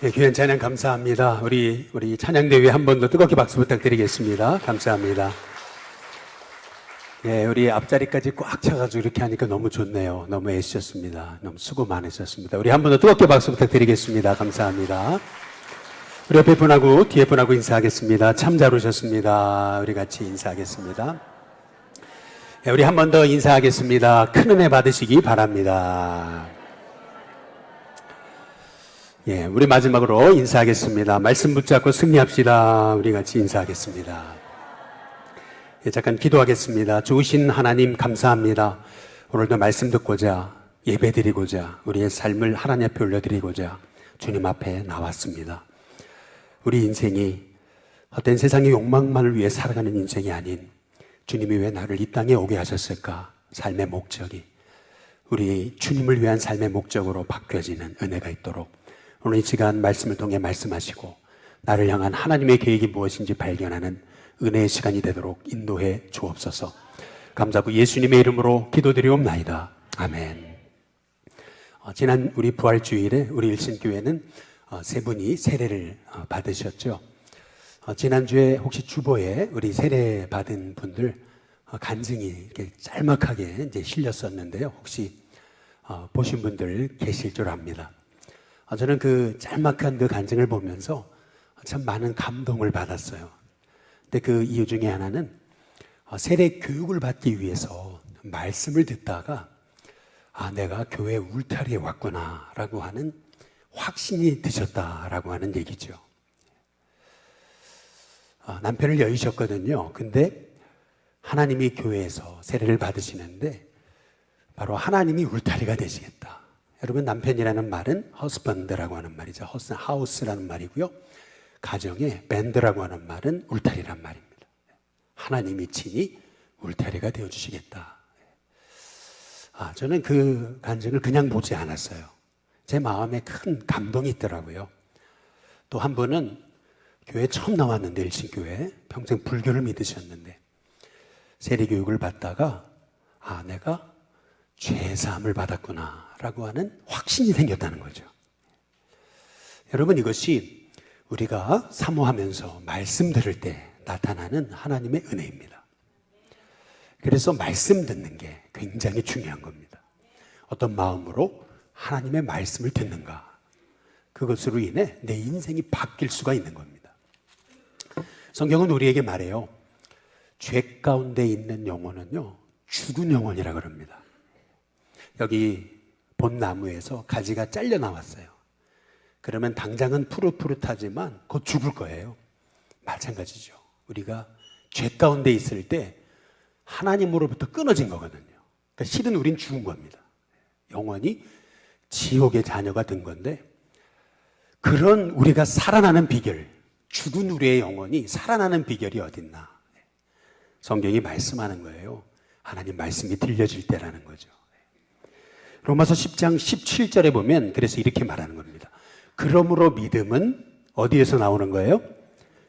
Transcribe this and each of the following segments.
예, 귀한 찬양 감사합니다. 우리 찬양대회 한 번 더 뜨겁게 박수 부탁드리겠습니다. 감사합니다. 예, 우리 앞자리까지 꽉 차가지고 이렇게 하니까 너무 좋네요. 너무 애쓰셨습니다. 너무 수고 많으셨습니다. 우리 한 번 더 뜨겁게 박수 부탁드리겠습니다. 감사합니다. 우리 옆에 분하고 뒤에 분하고 인사하겠습니다. 참 잘 오셨습니다. 우리 같이 인사하겠습니다. 예, 우리 한 번 더 인사하겠습니다. 큰 은혜 받으시기 바랍니다. 예, 우리 마지막으로 인사하겠습니다. 말씀 붙잡고 승리합시다. 우리 같이 인사하겠습니다. 예, 잠깐 기도하겠습니다. 좋으신 하나님 감사합니다. 오늘도 말씀 듣고자 예배드리고자 우리의 삶을 하나님 앞에 올려드리고자 주님 앞에 나왔습니다. 우리 인생이 헛된 세상의 욕망만을 위해 살아가는 인생이 아닌 주님이 왜 나를 이 땅에 오게 하셨을까? 삶의 목적이 우리 주님을 위한 삶의 목적으로 바뀌어지는 은혜가 있도록 오늘 이 시간 말씀을 통해 말씀하시고 나를 향한 하나님의 계획이 무엇인지 발견하는 은혜의 시간이 되도록 인도해 주옵소서. 감사하고 예수님의 이름으로 기도드리옵나이다. 아멘. 지난 우리 부활주일에 우리 일신교회는 세 분이 세례를 받으셨죠. 지난주에 혹시 주보에 우리 세례 받은 분들 간증이 이렇게 짤막하게 이제 실렸었는데요. 혹시 보신 분들 계실 줄 압니다. 저는 그 짤막한 그 간증을 보면서 참 많은 감동을 받았어요. 근데 그 이유 중에 하나는 세례 교육을 받기 위해서 말씀을 듣다가 내가 교회 울타리에 왔구나 라고 하는 확신이 드셨다라고 하는 얘기죠. 남편을 여의셨거든요. 근데 하나님이 교회에서 세례를 받으시는데 바로 하나님이 울타리가 되시겠다. 여러분, 남편이라는 말은 husband라고 하는 말이죠. house라는 말이고요. 가정에 band라고 하는 말은 울타리란 말입니다. 하나님이 친히 울타리가 되어주시겠다. 저는 그 간증을 그냥 보지 않았어요. 제 마음에 큰 감동이 있더라고요. 또 한 분은 교회 처음 나왔는데, 일신교회 평생 불교를 믿으셨는데 세례교육을 받다가 내가 죄사함을 받았구나 라고 하는 확신이 생겼다는 거죠. 여러분, 이것이 우리가 사모하면서 말씀 들을 때 나타나는 하나님의 은혜입니다. 그래서 말씀 듣는 게 굉장히 중요한 겁니다. 어떤 마음으로 하나님의 말씀을 듣는가, 그것으로 인해 내 인생이 바뀔 수가 있는 겁니다. 성경은 우리에게 말해요. 죄 가운데 있는 영혼은요, 죽은 영혼이라고 그럽니다. 여기 봄나무에서 가지가 잘려 나왔어요. 그러면 당장은 푸릇푸릇하지만 곧 죽을 거예요. 마찬가지죠. 우리가 죄 가운데 있을 때 하나님으로부터 끊어진 거거든요. 그러니까 실은 우린 죽은 겁니다. 영원히 지옥의 자녀가 된 건데, 그런 우리가 살아나는 비결, 죽은 우리의 영혼이 살아나는 비결이 어딨나? 성경이 말씀하는 거예요. 하나님 말씀이 들려질 때라는 거죠. 로마서 10장 17절에 보면 그래서 이렇게 말하는 겁니다. 그러므로 믿음은 어디에서 나오는 거예요?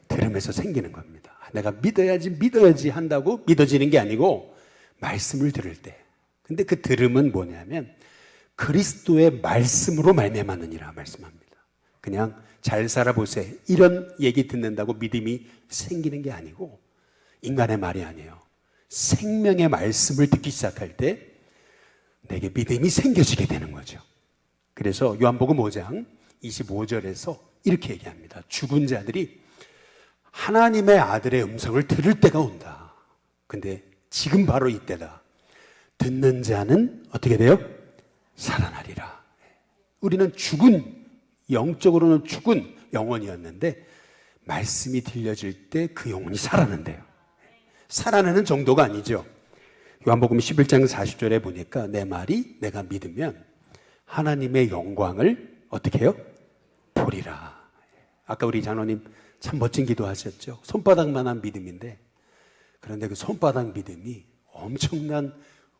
들음에서 생기는 겁니다. 내가 믿어야지 한다고 믿어지는 게 아니고 말씀을 들을 때. 근데 그 들음은 뭐냐면 그리스도의 말씀으로 말미암았느니라 말씀합니다. 그냥 잘 살아보세요 이런 얘기 듣는다고 믿음이 생기는 게 아니고, 인간의 말이 아니에요. 생명의 말씀을 듣기 시작할 때 내게 믿음이 생겨지게 되는 거죠. 그래서 요한복음 5장 25절에서 이렇게 얘기합니다. 죽은 자들이 하나님의 아들의 음성을 들을 때가 온다. 근데 지금 바로 이때다. 듣는 자는 어떻게 돼요? 살아나리라. 우리는 영적으로는 죽은 영혼이었는데 말씀이 들려질 때 그 영혼이 살아난대요. 살아나는 정도가 아니죠. 요한복음 11장 40절에 보니까 내 말이 내가 믿으면 하나님의 영광을 어떻게 해요? 보리라. 아까 우리 장로님 참 멋진 기도하셨죠. 손바닥만한 믿음인데, 그런데 그 손바닥 믿음이 엄청난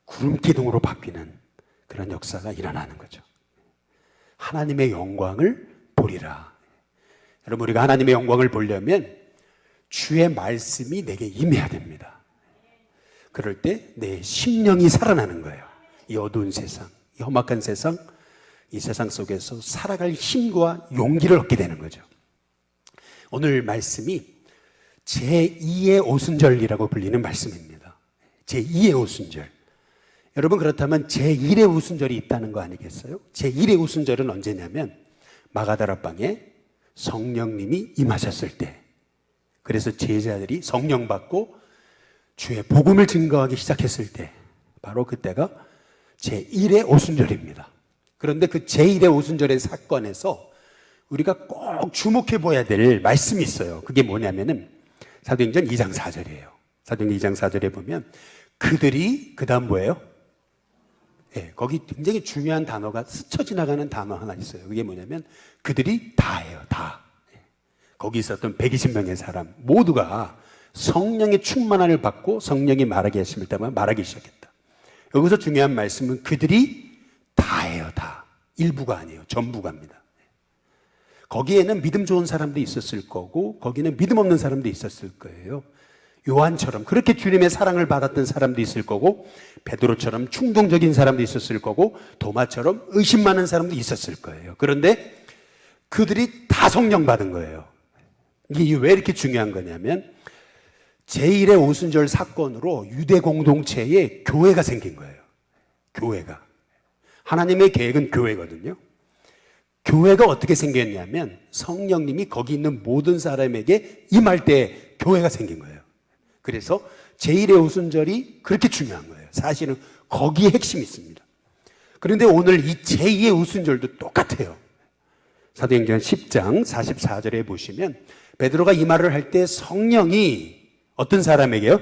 구름기둥으로 바뀌는 그런 역사가 일어나는 거죠. 하나님의 영광을 보리라. 여러분, 우리가 하나님의 영광을 보려면 주의 말씀이 내게 임해야 됩니다. 그럴 때 내 심령이 살아나는 거예요. 이 어두운 세상, 이 험악한 세상, 이 세상 속에서 살아갈 힘과 용기를 얻게 되는 거죠. 오늘 말씀이 제2의 오순절이라고 불리는 말씀입니다. 제2의 오순절. 여러분, 그렇다면 제1의 오순절이 있다는 거 아니겠어요? 제1의 오순절은 언제냐면 마가다락방에 성령님이 임하셨을 때, 그래서 제자들이 성령 받고 주의 복음을 증거하기 시작했을 때, 바로 그때가 제1의 오순절입니다. 그런데 그 제1의 오순절의 사건에서 우리가 꼭 주목해 보아야 될 말씀이 있어요. 그게 뭐냐면은 사도행전 2장 4절이에요. 사도행전 2장 4절에 보면 그들이, 그 다음 뭐예요? 예, 거기 굉장히 중요한 단어가 스쳐 지나가는 단어 하나 있어요. 그게 뭐냐면 그들이 다예요. 다. 거기 있었던 120명의 사람 모두가 성령의 충만함을 받고 성령이 말하게 하심을 따라 말하기 시작했다. 여기서 중요한 말씀은 그들이 다예요. 다. 일부가 아니에요. 전부가입니다. 거기에는 믿음 좋은 사람도 있었을 거고 거기는 믿음 없는 사람도 있었을 거예요. 요한처럼 그렇게 주님의 사랑을 받았던 사람도 있을 거고, 베드로처럼 충동적인 사람도 있었을 거고, 도마처럼 의심 많은 사람도 있었을 거예요. 그런데 그들이 다 성령 받은 거예요. 이게 왜 이렇게 중요한 거냐면 제1의 오순절 사건으로 유대 공동체에 교회가 생긴 거예요. 교회가. 하나님의 계획은 교회거든요. 교회가 어떻게 생겼냐면 성령님이 거기 있는 모든 사람에게 임할 때 교회가 생긴 거예요. 그래서 제1의 오순절이 그렇게 중요한 거예요. 사실은 거기에 핵심이 있습니다. 그런데 오늘 이 제2의 오순절도 똑같아요. 사도행전 10장 44절에 보시면 베드로가 이 말을 할 때 성령이 어떤 사람에게요?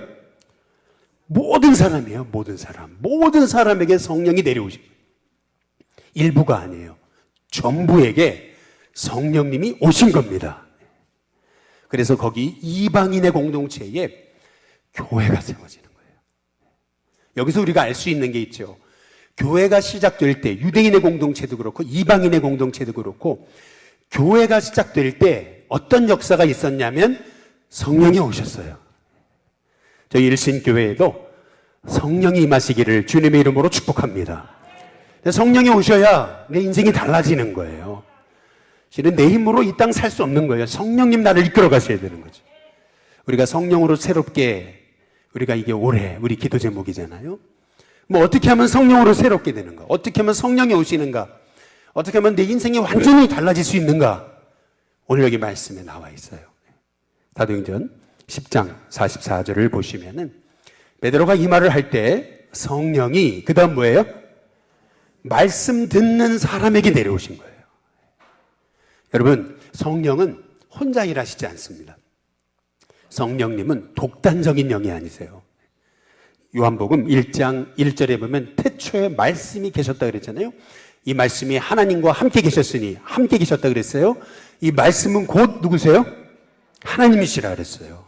모든 사람이에요. 모든 사람. 모든 사람에게 성령이 내려오신 거예요. 일부가 아니에요. 전부에게 성령님이 오신 겁니다. 그래서 거기 이방인의 공동체에 교회가 세워지는 거예요. 여기서 우리가 알 수 있는 게 있죠. 교회가 시작될 때 유대인의 공동체도 그렇고 이방인의 공동체도 그렇고 교회가 시작될 때 어떤 역사가 있었냐면 성령이 오셨어요. 저희 일신교회에도 성령이 임하시기를 주님의 이름으로 축복합니다. 성령이 오셔야 내 인생이 달라지는 거예요. 실은 내 힘으로 이 땅 살 수 없는 거예요. 성령님 나를 이끌어 가셔야 되는 거죠. 우리가 성령으로 새롭게, 우리가 이게 올해 우리 기도 제목이잖아요. 뭐 어떻게 하면 성령으로 새롭게 되는가? 어떻게 하면 성령이 오시는가? 어떻게 하면 내 인생이 완전히 달라질 수 있는가? 오늘 여기 말씀에 나와 있어요. 사도행전 10장 44절을 보시면은 베드로가 이 말을 할 때 성령이 그 다음 뭐예요? 말씀 듣는 사람에게 내려오신 거예요. 여러분, 성령은 혼자 일하시지 않습니다. 성령님은 독단적인 영이 아니세요. 요한복음 1장 1절에 보면 태초에 말씀이 계셨다 그랬잖아요. 이 말씀이 하나님과 함께 계셨으니 함께 계셨다 그랬어요. 이 말씀은 곧 누구세요? 하나님이시라 그랬어요.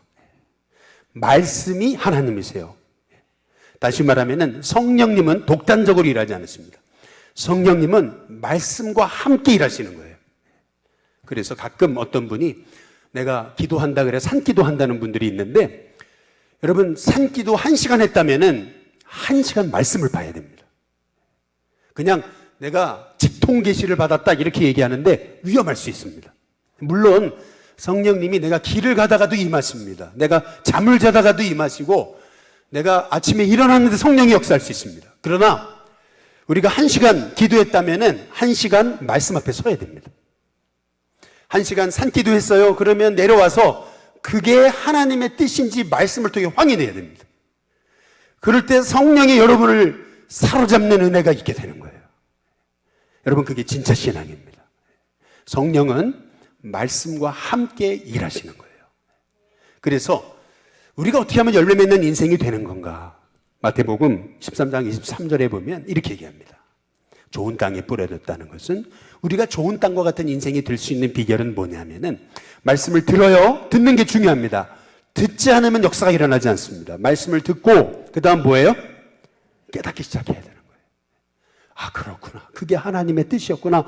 말씀이 하나님이세요. 다시 말하면 성령님은 독단적으로 일하지 않습니다. 성령님은 말씀과 함께 일하시는 거예요. 그래서 가끔 어떤 분이 내가 기도한다 그래 산기도 한다는 분들이 있는데, 여러분 산기도 1시간 했다면은 1시간 말씀을 봐야 됩니다. 그냥 내가 직통 계시를 받았다 이렇게 얘기하는데 위험할 수 있습니다. 물론 성령님이 내가 길을 가다가도 임하십니다. 내가 잠을 자다가도 임하시고 내가 아침에 일어났는데 성령이 역사할 수 있습니다. 그러나 우리가 1시간 기도했다면은 1시간 말씀 앞에 서야 됩니다. 1시간 산기도 했어요. 그러면 내려와서 그게 하나님의 뜻인지 말씀을 통해 확인해야 됩니다. 그럴 때 성령이 여러분을 사로잡는 은혜가 있게 되는 거예요. 여러분, 그게 진짜 신앙입니다. 성령은 말씀과 함께 일하시는 거예요. 그래서 우리가 어떻게 하면 열매 맺는 인생이 되는 건가? 마태복음 13장 23절에 보면 이렇게 얘기합니다. 좋은 땅에 뿌려졌다는 것은 우리가 좋은 땅과 같은 인생이 될 수 있는 비결은 뭐냐면은 말씀을 들어요. 듣는 게 중요합니다. 듣지 않으면 역사가 일어나지 않습니다. 말씀을 듣고 그 다음 뭐예요? 깨닫기 시작해야 되는 거예요. 아, 그렇구나. 그게 하나님의 뜻이었구나.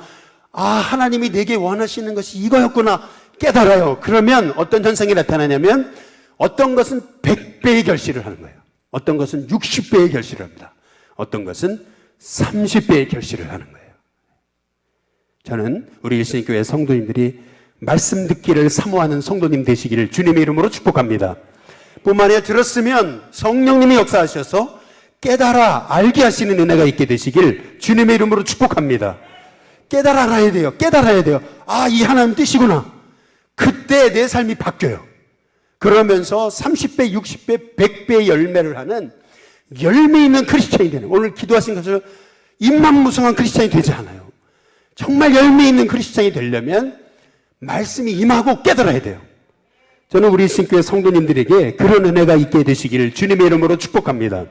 아, 하나님이 내게 원하시는 것이 이거였구나. 깨달아요. 그러면 어떤 현상이 나타나냐면 어떤 것은 100배의 결실을 하는 거예요. 어떤 것은 60배의 결실을 합니다. 어떤 것은 30배의 결실을 하는 거예요. 저는 우리 일신교회 성도님들이 말씀 듣기를 사모하는 성도님 되시기를 주님의 이름으로 축복합니다. 뿐만 아니라 들었으면 성령님이 역사하셔서 깨달아 알게 하시는 은혜가 있게 되시길 주님의 이름으로 축복합니다. 깨달아야 돼요. 깨달아야 돼요. 아, 이 하나님 뜻이구나. 그때 내 삶이 바뀌어요. 그러면서 30배, 60배, 100배의 열매를 하는 열매 있는 크리스찬이 되는, 오늘 기도하신 것처럼 입만 무성한 크리스찬이 되지 않아요. 정말 열매 있는 크리스찬이 되려면 말씀이 임하고 깨달아야 돼요. 저는 우리 신교회 성도님들에게 그런 은혜가 있게 되시기를 주님의 이름으로 축복합니다.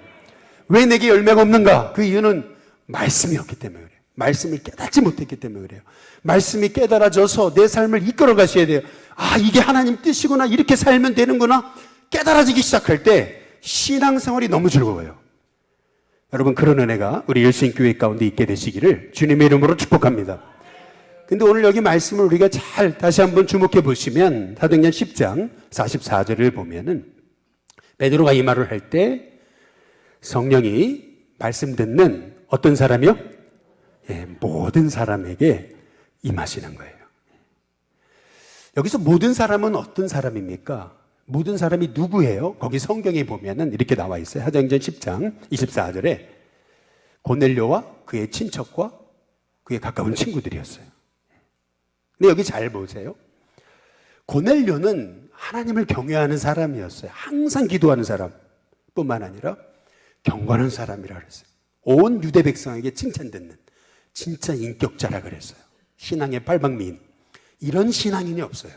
왜 내게 열매가 없는가? 그 이유는 말씀이 없기 때문에 그래요. 말씀을 깨닫지 못했기 때문에 그래요. 말씀이 깨달아져서 내 삶을 이끌어 가셔야 돼요. 아, 이게 하나님 뜻이구나. 이렇게 살면 되는구나. 깨달아지기 시작할 때 신앙생활이 너무 즐거워요. 여러분, 그런 은혜가 우리 일신교회 가운데 있게 되시기를 주님의 이름으로 축복합니다. 근데 오늘 여기 말씀을 우리가 잘 다시 한번 주목해 보시면 사도행전 10장 44절을 보면은 베드로가 이 말을 할 때 성령이 말씀 듣는 어떤 사람이요? 예, 모든 사람에게 임하시는 거예요. 여기서 모든 사람은 어떤 사람입니까? 모든 사람이 누구예요? 거기 성경에 보면은 이렇게 나와 있어요. 사도행전 10장 24절에 고넬료와 그의 친척과 그의 가까운 친구들이었어요. 근데 여기 잘 보세요. 고넬료는 하나님을 경외하는 사람이었어요. 항상 기도하는 사람뿐만 아니라 경건한 사람이라 그랬어요. 온 유대 백성에게 칭찬듣는 진짜 인격자라 그랬어요. 신앙의 팔방미인. 이런 신앙인이 없어요.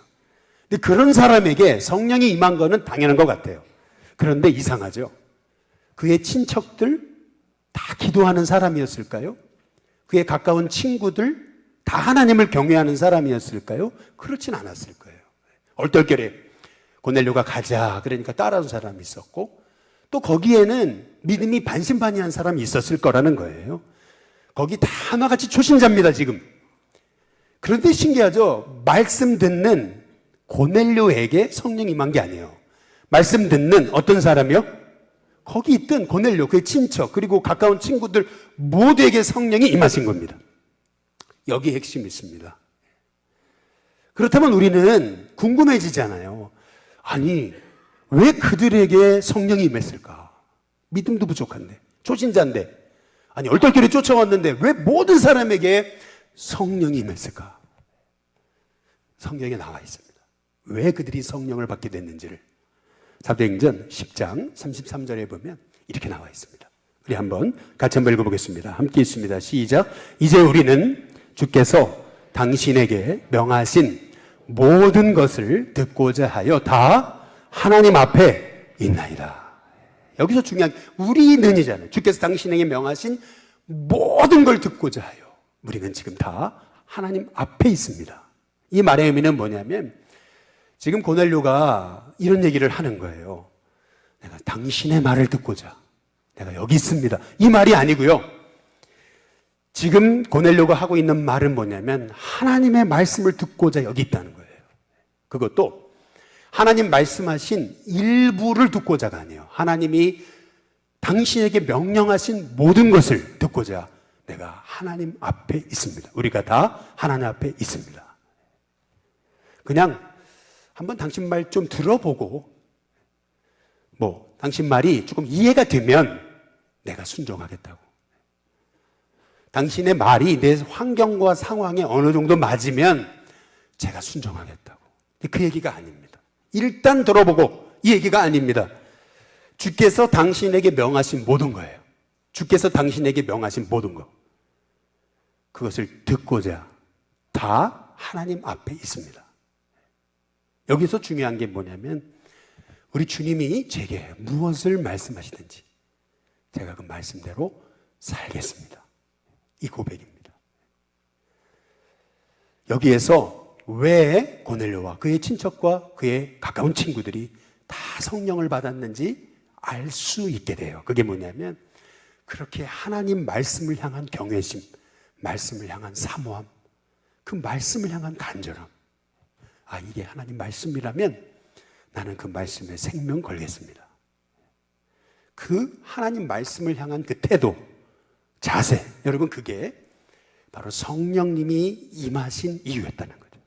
근데 그런 사람에게 성령이 임한 거는 당연한 것 같아요. 그런데 이상하죠. 그의 친척들 다 기도하는 사람이었을까요? 그의 가까운 친구들 다 하나님을 경외하는 사람이었을까요? 그렇진 않았을 거예요. 얼떨결에 고넬료가 가자 그러니까 따라온 사람이 있었고, 또 거기에는 믿음이 반신반의한 사람이 있었을 거라는 거예요. 거기 다 하나같이 초신자입니다, 지금. 그런데 신기하죠? 말씀 듣는 고넬료에게 성령이 임한 게 아니에요. 말씀 듣는 어떤 사람이요? 거기 있던 고넬료, 그의 친척, 그리고 가까운 친구들 모두에게 성령이 임하신 겁니다. 여기 핵심이 있습니다. 그렇다면 우리는 궁금해지잖아요. 아니, 왜 그들에게 성령이 임했을까? 믿음도 부족한데, 초신자인데, 아니, 얼떨결에 쫓아왔는데 왜 모든 사람에게 성령이 임했을까? 성경에 나와 있습니다. 왜 그들이 성령을 받게 됐는지를. 사도행전 10장 33절에 보면 이렇게 나와 있습니다. 우리 한번 같이 한번 읽어보겠습니다. 함께 있습니다. 시작. 이제 우리는 주께서 당신에게 명하신 모든 것을 듣고자 하여 다 하나님 앞에 있나이다. 여기서 중요한 게 우리는이잖아요. 주께서 당신에게 명하신 모든 걸 듣고자 하여. 우리는 지금 다 하나님 앞에 있습니다. 이 말의 의미는 뭐냐면 지금 고넬료가 이런 얘기를 하는 거예요. 내가 당신의 말을 듣고자 내가 여기 있습니다. 이 말이 아니고요. 지금 고넬료가 하고 있는 말은 뭐냐면 하나님의 말씀을 듣고자 여기 있다는 거예요. 그것도 하나님 말씀하신 일부를 듣고자가 아니에요. 하나님이 당신에게 명령하신 모든 것을 듣고자 내가 하나님 앞에 있습니다. 우리가 다 하나님 앞에 있습니다. 그냥 한번 당신 말 좀 들어보고 당신 말이 조금 이해가 되면 내가 순종하겠다고. 당신의 말이 내 환경과 상황에 어느 정도 맞으면 제가 순종하겠다고. 그 얘기가 아닙니다. 일단 들어보고 이 얘기가 아닙니다. 주께서 당신에게 명하신 모든 거예요. 주께서 당신에게 명하신 모든 거. 그것을 듣고자 다 하나님 앞에 있습니다. 여기서 중요한 게 뭐냐면 우리 주님이 제게 무엇을 말씀하시든지 제가 그 말씀대로 살겠습니다. 이 고백입니다. 여기에서 왜 고넬료와 그의 친척과 그의 가까운 친구들이 다 성령을 받았는지 알 수 있게 돼요. 그게 뭐냐면 그렇게 하나님 말씀을 향한 경외심, 말씀을 향한 사모함, 그 말씀을 향한 간절함. 아, 이게 하나님 말씀이라면 나는 그 말씀에 생명 걸겠습니다. 그 하나님 말씀을 향한 그 태도, 자세, 여러분 그게 바로 성령님이 임하신 이유였다는 거죠.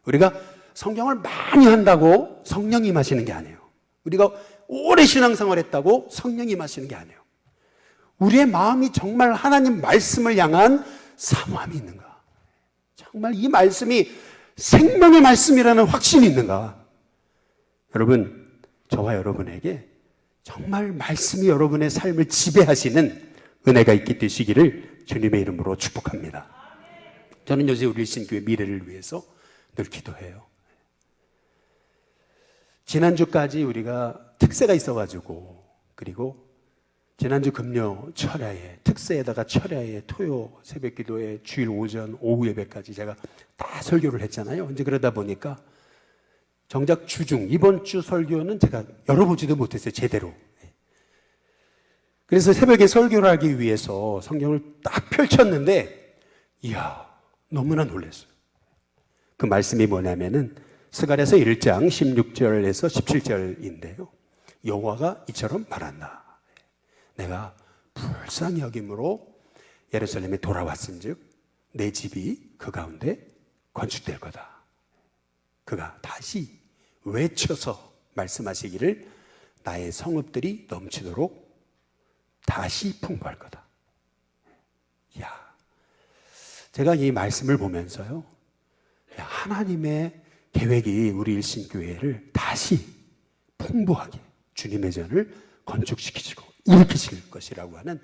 우리가 성경을 많이 한다고 성령이 임하시는 게 아니에요. 우리가 오래 신앙생활 했다고 성령이 임하시는 게 아니에요. 우리의 마음이 정말 하나님 말씀을 향한 사모함이 있는가? 정말 이 말씀이 생명의 말씀이라는 확신이 있는가? 여러분, 저와 여러분에게 정말 말씀이 여러분의 삶을 지배하시는 은혜가 있게 되시기를 주님의 이름으로 축복합니다. 저는 요새 우리 일신교회 미래를 위해서 늘 기도해요. 지난주까지 우리가 특세가 있어가지고, 그리고 지난주 금요 철야에, 특세에다가 철야에, 토요 새벽 기도에, 주일 오전 오후 예배까지 제가 다 설교를 했잖아요. 이제 그러다 보니까 정작 주중, 이번 주 설교는 제가 열어보지도 못했어요, 제대로. 그래서 새벽에 설교를 하기 위해서 성경을 딱 펼쳤는데, 이야, 너무나 놀랐어요. 그 말씀이 뭐냐면은, 스가랴서 1장 16절에서 17절인데요. 여호와가 이처럼 말한다. 내가 불쌍히 여김으로 예루살렘에 돌아왔은즉 내 집이 그 가운데 건축될 거다. 그가 다시 외쳐서 말씀하시기를 나의 성읍들이 넘치도록 다시 풍부할 거다. 야, 제가 이 말씀을 보면서요, 하나님의 계획이 우리 일신교회를 다시 풍부하게 주님의 전을 건축시키시고 일으키실 것이라고 하는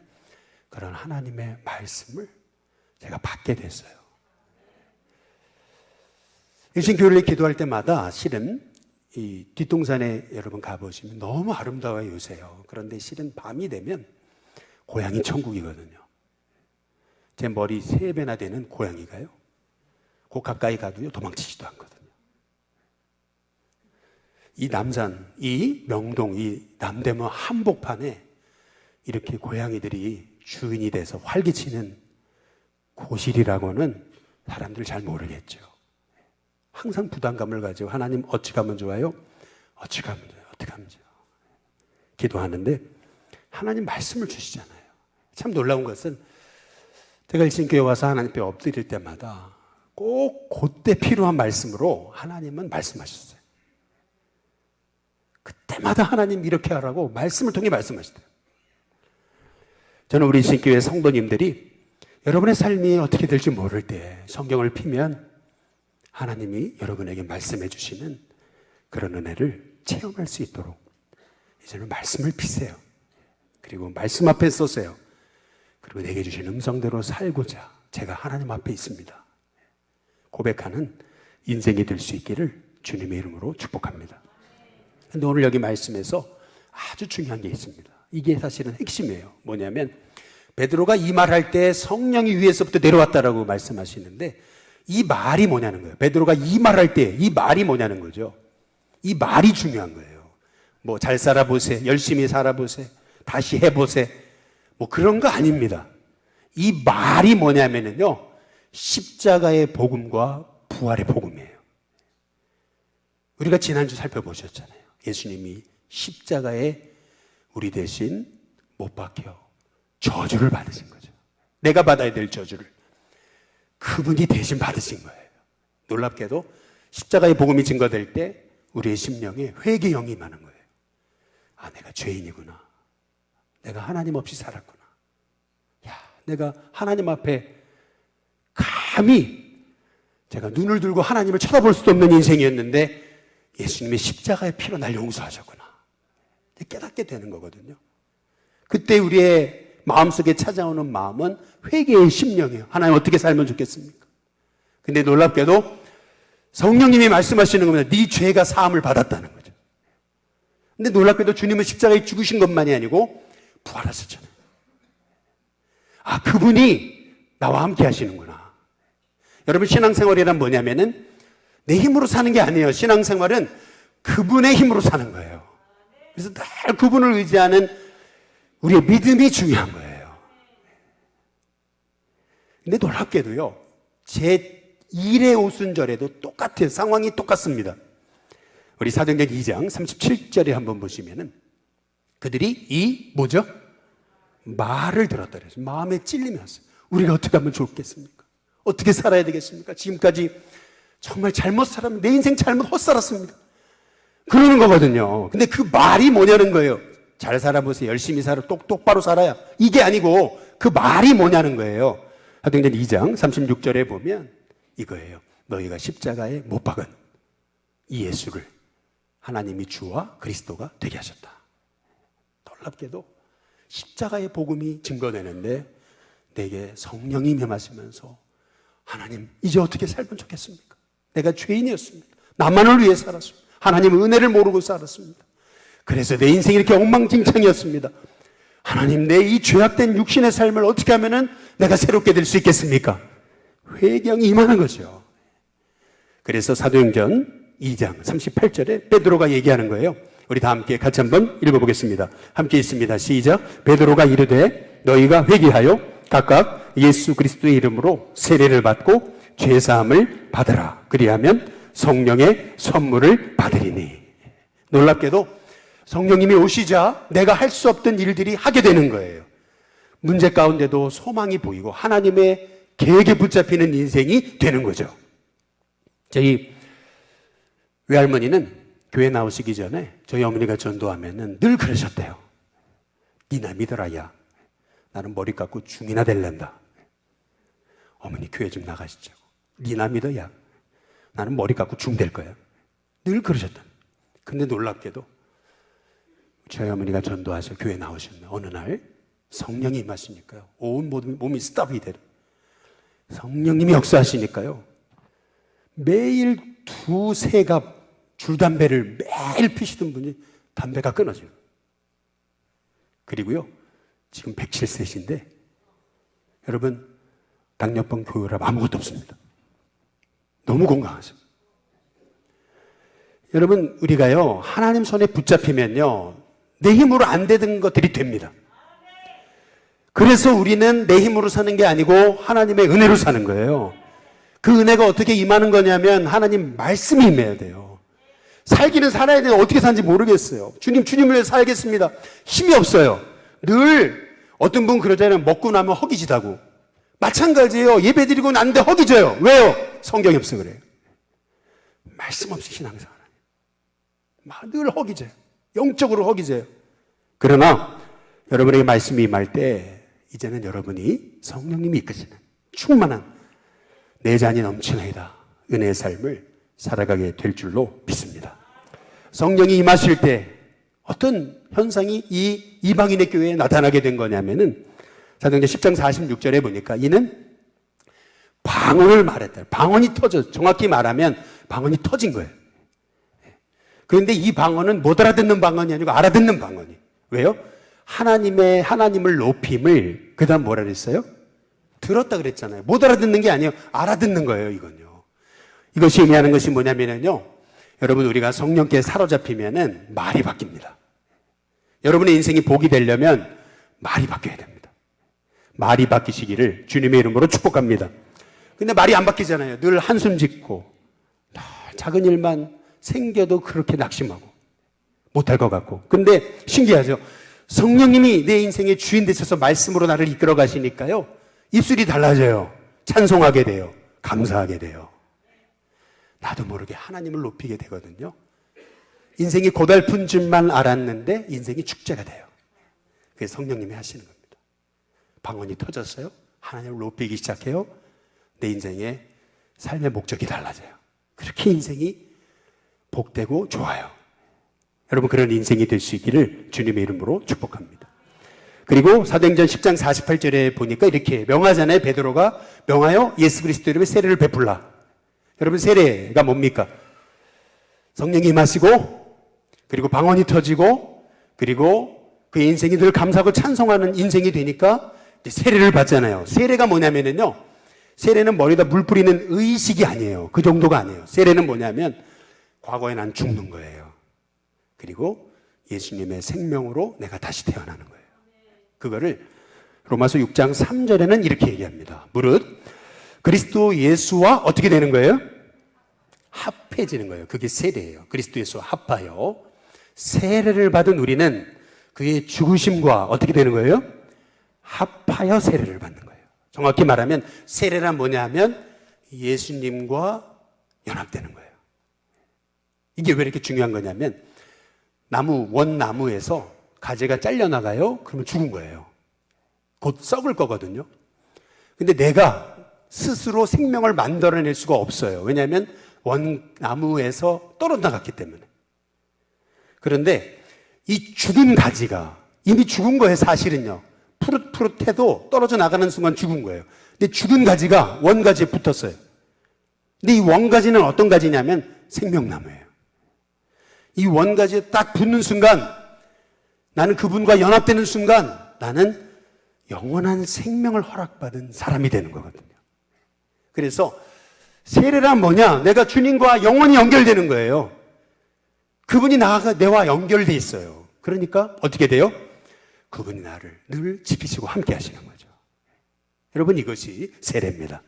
그런 하나님의 말씀을 제가 받게 됐어요. 일신교회를 기도할 때마다 실은 이 뒷동산에 여러분 가보시면 너무 아름다워요, 요새요. 그런데 실은 밤이 되면 고양이 천국이거든요. 제 머리 3배나 되는 고양이가요, 그 가까이 가도요 도망치지도 않거든요. 이 남산, 이 명동, 이 남대문 한복판에 이렇게 고양이들이 주인이 돼서 활기치는 곳이라고는 사람들 잘 모르겠죠. 항상 부담감을 가지고 하나님 어찌 가면 좋아요? 어찌 가면 좋아요? 어떻게 하면 좋아요? 기도하는데 하나님 말씀을 주시잖아요. 참 놀라운 것은 제가 일신교회 와서 하나님 앞에 엎드릴 때마다 꼭 그때 필요한 말씀으로 하나님은 말씀하셨어요. 그때마다 하나님 이렇게 하라고 말씀을 통해 말씀하시대요. 저는 우리 일신교회 성도님들이 여러분의 삶이 어떻게 될지 모를 때 성경을 피면 하나님이 여러분에게 말씀해 주시는 그런 은혜를 체험할 수 있도록 이제는 말씀을 피세요. 그리고 말씀 앞에 서세요. 그리고 내게 주신 음성대로 살고자 제가 하나님 앞에 있습니다. 고백하는 인생이 될 수 있기를 주님의 이름으로 축복합니다. 근데 오늘 여기 말씀에서 아주 중요한 게 있습니다. 이게 사실은 핵심이에요. 뭐냐면 베드로가 이 말할 때 성령이 위에서부터 내려왔다라고 말씀하시는데 이 말이 뭐냐는 거예요. 베드로가 이 말할 때 이 말이 뭐냐는 거죠. 이 말이 중요한 거예요. 뭐 잘 살아보세, 열심히 살아보세, 다시 해보세, 뭐 그런 거 아닙니다. 이 말이 뭐냐면요, 십자가의 복음과 부활의 복음이에요. 우리가 지난주 살펴보셨잖아요. 예수님이 십자가에 우리 대신 못 박혀 저주를 받으신 거죠. 내가 받아야 될 저주를 그분이 대신 받으신 거예요. 놀랍게도 십자가의 복음이 증거될 때 우리의 심령에 회개 영이 임하는 거예요. 아, 내가 죄인이구나. 내가 하나님 없이 살았구나. 야, 내가 하나님 앞에 감히 제가 눈을 들고 하나님을 쳐다볼 수도 없는 인생이었는데 예수님의 십자가의 피로 날 용서하셨구나. 깨닫게 되는 거거든요. 그때 우리의 마음속에 찾아오는 마음은 회개의 심령이에요. 하나님 어떻게 살면 좋겠습니까? 근데 놀랍게도 성령님이 말씀하시는 겁니다. 네 죄가 사함을 받았다는 거죠. 근데 놀랍게도 주님은 십자가에 죽으신 것만이 아니고 부활하셨잖아요. 아, 그분이 나와 함께 하시는구나. 여러분, 신앙생활이란 뭐냐면은 내 힘으로 사는 게 아니에요. 신앙생활은 그분의 힘으로 사는 거예요. 그래서 늘 그분을 의지하는 우리의 믿음이 중요한 거예요. 근데 놀랍게도요, 제 1의 오순절에도 똑같아요. 상황이 똑같습니다. 우리 사도행전 2장 37절에 한번 보시면은 그들이 이 뭐죠? 말을 들었다 그랬어요. 마음에 찔리면서 우리가 어떻게 하면 좋겠습니까? 어떻게 살아야 되겠습니까? 지금까지 정말 잘못 살았면 내 인생 잘못 헛살았습니다. 그러는 거거든요. 근데 그 말이 뭐냐는 거예요. 잘 살아보세요. 열심히 살아. 똑바로 살아야. 이게 아니고 그 말이 뭐냐는 거예요. 사도행전 2장 36절에 보면 이거예요. 너희가 십자가에 못 박은 이 예수를 하나님이 주와 그리스도가 되게 하셨다. 놀랍게도 십자가의 복음이 증거되는데 내게 성령이 임하시면서 하나님 이제 어떻게 살면 좋겠습니까? 내가 죄인이었습니다. 나만을 위해 살았습니다. 하나님 은혜를 모르고 살았습니다. 그래서 내 인생이 이렇게 엉망진창이었습니다. 하나님 내 이 죄악된 육신의 삶을 어떻게 하면 내가 새롭게 될 수 있겠습니까? 회개형이 임하는 거죠. 그래서 사도행전 2장 38절에 베드로가 얘기하는 거예요. 우리 다 함께 같이 한번 읽어보겠습니다. 함께 있습니다. 시작. 베드로가 이르되 너희가 회개하여 각각 예수 그리스도의 이름으로 세례를 받고 죄사함을 받으라. 그리하면 성령의 선물을 받으리니. 놀랍게도 성령님이 오시자 내가 할 수 없던 일들이 하게 되는 거예요. 문제 가운데도 소망이 보이고 하나님의 계획에 붙잡히는 인생이 되는 거죠. 저희 외할머니는 교회 나오시기 전에 저희 어머니가 전도하면은 늘 그러셨대요. 니나 믿어라 야. 나는 머리 깎고 중이나 될랜다. 어머니 교회 좀 나가시죠. 니나 믿어 야. 나는 머리 깎고 중 될 거야. 늘 그러셨다. 근데 놀랍게도 저희 어머니가 전도하셔 교회 나오셨네. 어느 날 성령이 임하시니까요. 온 몸이 스탑이 되는. 성령님이 역사하시니까요. 매일 2-3갑 줄담배를 매일 피시던 분이 담배가 끊어져요. 그리고요. 지금 107세신데 여러분 당뇨병 고혈압 아무것도 없습니다. 너무 건강하십니다. 여러분 우리가요 하나님 손에 붙잡히면요 내 힘으로 안 되는 것들이 됩니다. 그래서 우리는 내 힘으로 사는 게 아니고 하나님의 은혜로 사는 거예요. 그 은혜가 어떻게 임하는 거냐면 하나님 말씀이 임해야 돼요. 살기는 살아야 돼요. 어떻게 사는지 모르겠어요. 주님을 위해 살겠습니다. 힘이 없어요. 늘 어떤 분 그러잖아요. 먹고 나면 허기지다고. 마찬가지예요. 예배 드리고 난데 허기져요. 왜요? 성경이 없어 그래요. 말씀 없이 신앙생활 늘 허기져요. 영적으로 허기져요. 그러나 여러분에게 말씀이 임할 때 이제는 여러분이 성령님이 이끄시는 충만한 내 잔이 넘치나이다 은혜의 삶을 살아가게 될 줄로 믿습니다. 성령이 임하실 때 어떤 현상이 이 이방인의 교회에 나타나게 된 거냐면은 사도행전 10장 46절에 보니까 이는 방언을 말했다. 방언이 터져. 정확히 말하면 방언이 터진 거예요. 그런데 이 방언은 못 알아듣는 방언이 아니고 알아듣는 방언이. 왜요? 하나님을 높임을 그 다음 뭐라 그랬어요? 들었다 그랬잖아요. 못 알아듣는 게 아니에요. 알아듣는 거예요, 이건요. 이것이 의미하는 것이 뭐냐면요. 여러분, 우리가 성령께 사로잡히면은 말이 바뀝니다. 여러분의 인생이 복이 되려면 말이 바뀌어야 됩니다. 말이 바뀌시기를 주님의 이름으로 축복합니다. 근데 말이 안 바뀌잖아요. 늘 한숨 짓고, 작은 일만 생겨도 그렇게 낙심하고, 못할 것 같고. 근데 신기하죠? 성령님이 내 인생의 주인 되셔서 말씀으로 나를 이끌어 가시니까요. 입술이 달라져요. 찬송하게 돼요. 감사하게 돼요. 나도 모르게 하나님을 높이게 되거든요. 인생이 고달픈 줄만 알았는데 인생이 축제가 돼요. 그게 성령님이 하시는 겁니다. 방언이 터졌어요. 하나님을 높이기 시작해요. 내 인생의 삶의 목적이 달라져요. 그렇게 인생이 복되고 좋아요. 여러분 그런 인생이 될 수 있기를 주님의 이름으로 축복합니다. 그리고 사도행전 10장 48절에 보니까 이렇게 명하잖아요. 베드로가 명하여 예수 그리스도 이름의 세례를 베풀라. 여러분 세례가 뭡니까? 성령이 임하시고 그리고 방언이 터지고 그리고 그 인생이 늘 감사하고 찬송하는 인생이 되니까 세례를 받잖아요. 세례가 뭐냐면요. 세례는 머리에다 물 뿌리는 의식이 아니에요. 그 정도가 아니에요. 세례는 뭐냐면 과거에 난 죽는 거예요. 그리고 예수님의 생명으로 내가 다시 태어나는 거예요. 그거를 로마서 6장 3절에는 이렇게 얘기합니다. 무릇 그리스도 예수와 어떻게 되는 거예요? 합해지는 거예요. 그게 세례예요. 그리스도 예수와 합하여 세례를 받은 우리는 그의 죽으심과 어떻게 되는 거예요? 합하여 세례를 받는 거예요. 정확히 말하면 세례란 뭐냐 하면 예수님과 연합되는 거예요. 이게 왜 이렇게 중요한 거냐면 원나무에서 가지가 잘려나가요? 그러면 죽은 거예요. 곧 썩을 거거든요. 근데 내가 스스로 생명을 만들어낼 수가 없어요. 왜냐하면 원나무에서 떨어져 나갔기 때문에. 그런데 이 죽은 가지가 이미 죽은 거예요, 사실은요. 푸릇푸릇해도 떨어져 나가는 순간 죽은 거예요. 근데 죽은 가지가 원가지에 붙었어요. 근데 이 원가지는 어떤 가지냐면 생명나무예요. 이 원가지에 딱 붙는 순간, 나는 그분과 연합되는 순간 나는 영원한 생명을 허락받은 사람이 되는 거거든요. 그래서 세례란 뭐냐? 내가 주님과 영원히 연결되는 거예요. 그분이 내와 연결돼 있어요. 그러니까 어떻게 돼요? 그분이 나를 늘 지키시고 함께 하시는 거죠. 여러분, 이것이 세례입니다.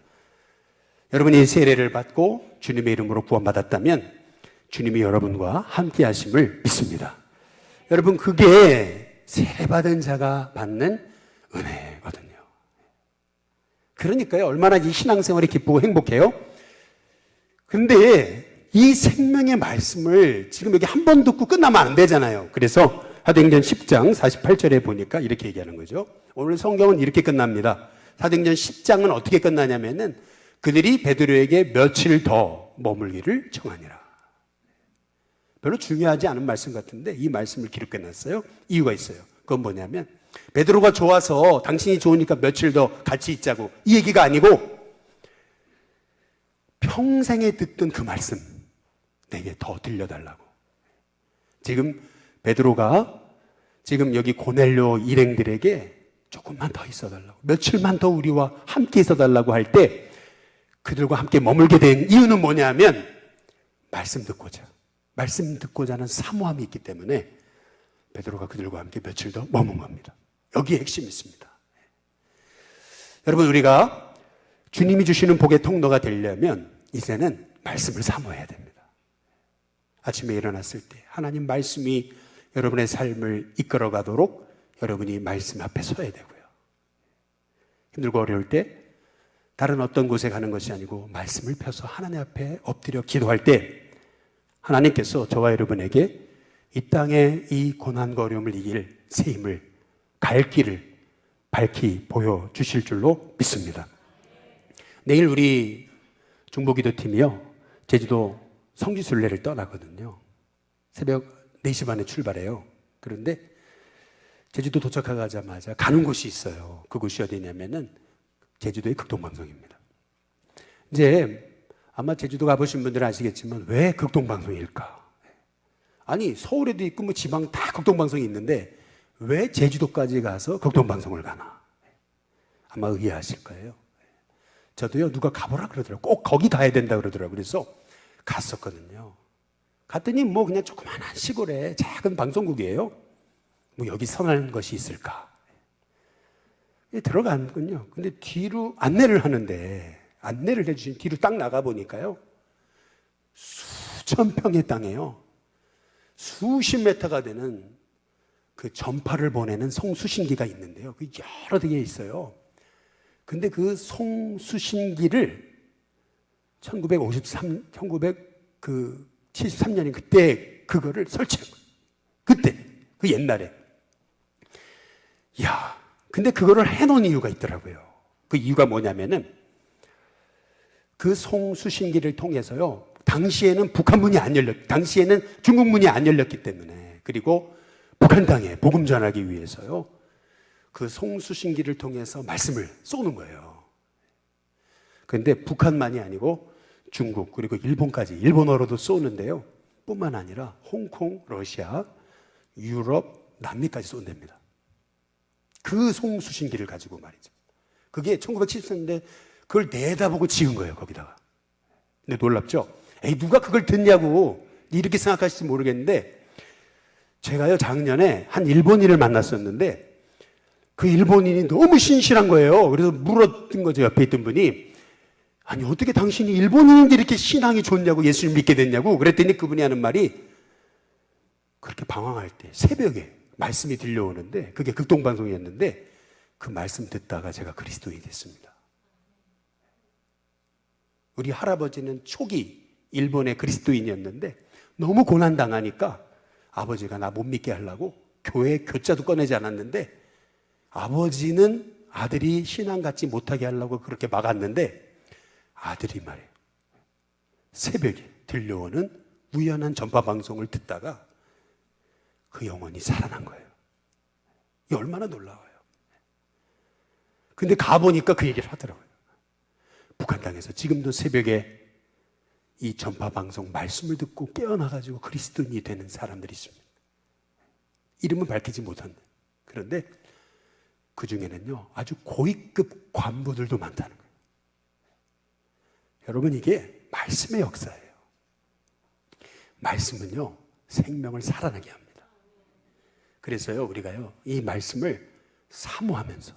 여러분이 세례를 받고 주님의 이름으로 구원받았다면 주님이 여러분과 함께 하심을 믿습니다. 여러분, 그게 세례받은 자가 받는 은혜거든요. 그러니까요, 얼마나 이 신앙생활이 기쁘고 행복해요? 근데 이 생명의 말씀을 지금 여기 한 번 듣고 끝나면 안 되잖아요. 그래서 사도행전 10장 48절에 보니까 이렇게 얘기하는 거죠. 오늘 성경은 이렇게 끝납니다. 사도행전 10장은 어떻게 끝나냐면은 그들이 베드로에게 며칠 더 머물기를 청하니라. 별로 중요하지 않은 말씀 같은데 이 말씀을 기록해놨어요. 이유가 있어요. 그건 뭐냐면 베드로가 좋아서 당신이 좋으니까 며칠 더 같이 있자고 이 얘기가 아니고 평생에 듣던 그 말씀 내게 더 들려달라고. 지금 베드로가 지금 여기 고넬료 일행들에게 조금만 더 있어달라고, 며칠만 더 우리와 함께 있어달라고 할 때 그들과 함께 머물게 된 이유는 뭐냐면 말씀 듣고자 하는 사모함이 있기 때문에 베드로가 그들과 함께 며칠 더 머문 겁니다. 여기에 핵심이 있습니다. 여러분, 우리가 주님이 주시는 복의 통로가 되려면 이제는 말씀을 사모해야 됩니다. 아침에 일어났을 때 하나님 말씀이 여러분의 삶을 이끌어 가도록 여러분이 말씀 앞에 서야 되고요. 힘들고 어려울 때 다른 어떤 곳에 가는 것이 아니고 말씀을 펴서 하나님 앞에 엎드려 기도할 때 하나님께서 저와 여러분에게 이 땅의 이 고난과 어려움을 이길 새 힘을, 갈 길을 밝히 보여주실 줄로 믿습니다. 내일 우리 중보기도팀이요, 제주도 성지순례를 떠나거든요. 새벽 4시 반에 출발해요. 그런데 제주도 도착하자마자 가는 곳이 있어요. 그곳이 어디냐면은 제주도의 극동방송입니다. 이제 아마 제주도 가보신 분들은 아시겠지만 왜 극동방송일까? 아니, 서울에도 있고 뭐 지방 다 극동방송이 있는데 왜 제주도까지 가서 극동방송을 가나? 아마 의아하실 거예요. 저도요, 누가 가보라 그러더라고요. 꼭 거기 가야 된다 그러더라고요. 그래서 갔었거든요. 갔더니 뭐 그냥 조그마한 시골에 작은 방송국이에요. 뭐 여기 선한 것이 있을까? 들어갔군요. 근데 뒤로 안내를 하는데, 안내를 해주신 뒤로 딱 나가보니까요, 수천 평의 땅에요, 수십 메타가 되는 그 전파를 보내는 송수신기가 있는데요. 그 여러 개 있어요. 근데 그 송수신기를 1973년인 그때 그거를 설치한 거예요. 그때, 그 옛날에. 이야, 근데 그거를 해놓은 이유가 있더라고요. 그 이유가 뭐냐면은 그 송수신기를 통해서요, 당시에는 북한문이 안 열렸, 당시에는 중국문이 안 열렸기 때문에, 그리고 북한 땅에 복음 전하기 위해서요, 그 송수신기를 통해서 말씀을 쏘는 거예요. 그런데 북한만이 아니고 중국 그리고 일본까지, 일본어로도 쏘는데요, 뿐만 아니라 홍콩, 러시아, 유럽, 남미까지 쏜답니다. 그 송수신기를 가지고 말이죠. 그게 1970년대 그걸 내다보고 지은 거예요, 거기다가. 근데 놀랍죠? 에이, 누가 그걸 듣냐고 이렇게 생각하실지 모르겠는데, 제가요, 작년에 한 일본인을 만났었는데 그 일본인이 너무 신실한 거예요. 그래서 물었던 거죠, 옆에 있던 분이. 아니, 어떻게 당신이 일본인인데 이렇게 신앙이 좋냐고, 예수님 믿게 됐냐고. 그랬더니 그분이 하는 말이, 그렇게 방황할 때 새벽에 말씀이 들려오는데, 그게 극동방송이었는데 그 말씀 듣다가 제가 그리스도인이 됐습니다. 우리 할아버지는 초기 일본의 그리스도인이었는데 너무 고난당하니까 아버지가 나 못 믿게 하려고 교회 교자도 꺼내지 않았는데, 아버지는 아들이 신앙 갖지 못하게 하려고 그렇게 막았는데, 아들이 말이에요, 새벽에 들려오는 우연한 전파 방송을 듣다가 그 영혼이 살아난 거예요. 이게 얼마나 놀라워요. 근데 가보니까 그 얘기를 하더라고요. 북한 땅에서 지금도 새벽에 이 전파 방송 말씀을 듣고 깨어나가지고 그리스도인이 되는 사람들이 있습니다. 이름은 밝히지 못한다. 그런데 그 중에는요, 아주 고위급 관부들도 많다는 거예요. 여러분, 이게 말씀의 역사예요. 말씀은요, 생명을 살아나게 합니다. 그래서요, 우리가요, 이 말씀을 사모하면서,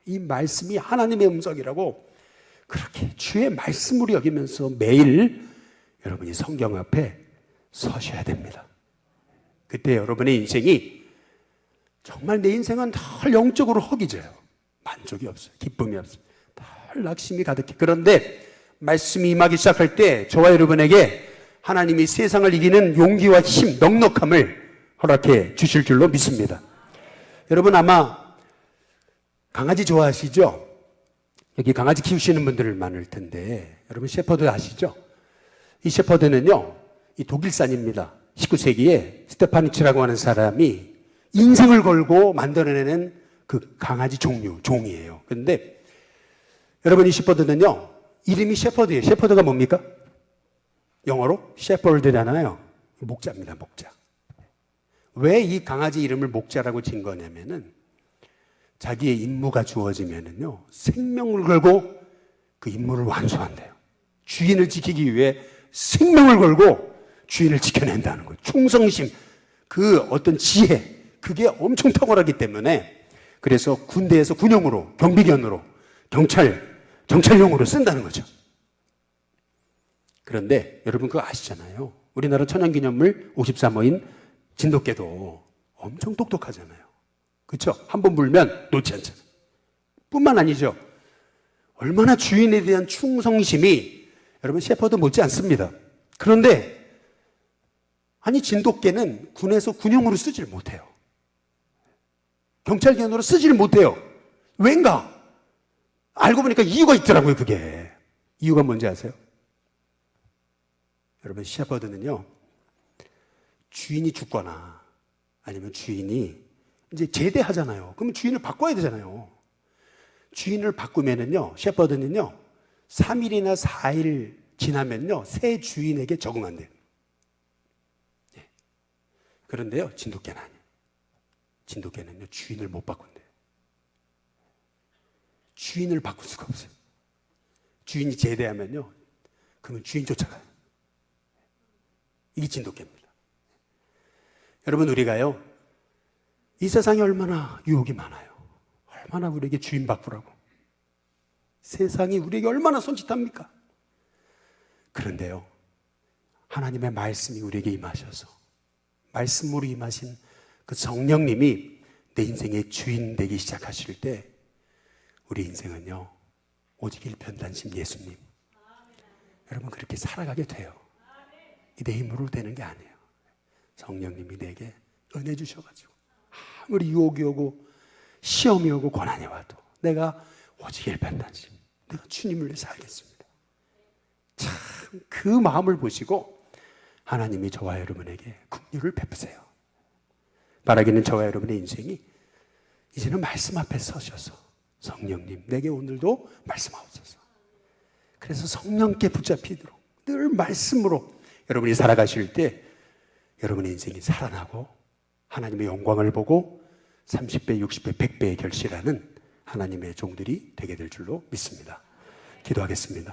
이 말씀이 하나님의 음성이라고 그렇게 주의 말씀으로 여기면서 매일 여러분이 성경 앞에 서셔야 됩니다. 그때 여러분의 인생이 정말 내 인생은 늘 영적으로 허기져요. 만족이 없어요. 기쁨이 없어요. 늘 낙심이 가득해. 그런데 말씀이 임하기 시작할 때 저와 여러분에게 하나님이 세상을 이기는 용기와 힘, 넉넉함을 허락해 주실 줄로 믿습니다. 여러분 아마 강아지 좋아하시죠? 여기 강아지 키우시는 분들 많을 텐데, 여러분 셰퍼드 아시죠? 이 셰퍼드는요, 이 독일산입니다. 19세기에 스테파니치라고 하는 사람이 인생을 걸고 만들어내는 그 강아지 종이에요. 그런데 여러분, 이 셰퍼드는요, 이름이 셰퍼드예요. 셰퍼드가 뭡니까? 영어로 셰퍼드잖아요. 목자입니다, 목자. 왜 이 강아지 이름을 목자라고 진 거냐면은, 자기의 임무가 주어지면은요, 생명을 걸고 그 임무를 완수한대요. 주인을 지키기 위해 생명을 걸고 주인을 지켜낸다는 거예요. 충성심, 그 어떤 지혜, 그게 엄청 탁월하기 때문에, 그래서 군대에서 군용으로, 경비견으로, 경찰용으로 쓴다는 거죠. 그런데 여러분 그거 아시잖아요. 우리나라 천연기념물 53호인 진돗개도 엄청 똑똑하잖아요. 그렇죠? 한 번 물면 놓지 않잖아요. 뿐만 아니죠, 얼마나 주인에 대한 충성심이 여러분 셰퍼드 못지 않습니다. 그런데 아니, 진돗개는 군에서 군용으로 쓰질 못해요. 경찰견으로 쓰질 못해요. 왠가? 알고 보니까 이유가 있더라고요. 그게 이유가 뭔지 아세요? 여러분, 셰퍼드는요, 주인이 죽거나 아니면 주인이 이제 제대하잖아요. 그러면 주인을 바꿔야 되잖아요. 주인을 바꾸면은요, 셰퍼드는요, 3일이나 4일 지나면요, 새 주인에게 적응한대요. 네. 그런데요, 진돗개는 아니에요. 진돗개는요, 주인을 못 바꾼대요. 주인을 바꿀 수가 없어요. 주인이 제대하면요, 그러면 주인 쫓아가요. 이게 진돗개입니다. 여러분, 우리가요, 이 세상에 얼마나 유혹이 많아요. 얼마나 우리에게 주인 바꾸라고. 세상이 우리에게 얼마나 손짓합니까? 그런데요, 하나님의 말씀이 우리에게 임하셔서, 말씀으로 임하신 그 성령님이 내 인생의 주인 되기 시작하실 때, 우리 인생은요, 오직 일편단심 예수님. 여러분, 그렇게 살아가게 돼요. 내 힘으로 되는 게 아니에요. 성령님이 내게 은혜 주셔가지고, 아무리 유혹이 오고 시험이 오고 고난이 와도 내가 오직 일편단심, 내가 주님을 위해 살겠습니다. 참 그 마음을 보시고 하나님이 저와 여러분에게 긍휼을 베푸세요. 바라기는 저와 여러분의 인생이 이제는 말씀 앞에 서셔서, 성령님 내게 오늘도 말씀하옵소서. 그래서 성령께 붙잡히도록 늘 말씀으로 여러분이 살아가실 때 여러분의 인생이 살아나고 하나님의 영광을 보고 30배, 60배, 100배의 결실하는 하나님의 종들이 되게 될 줄로 믿습니다. 기도하겠습니다.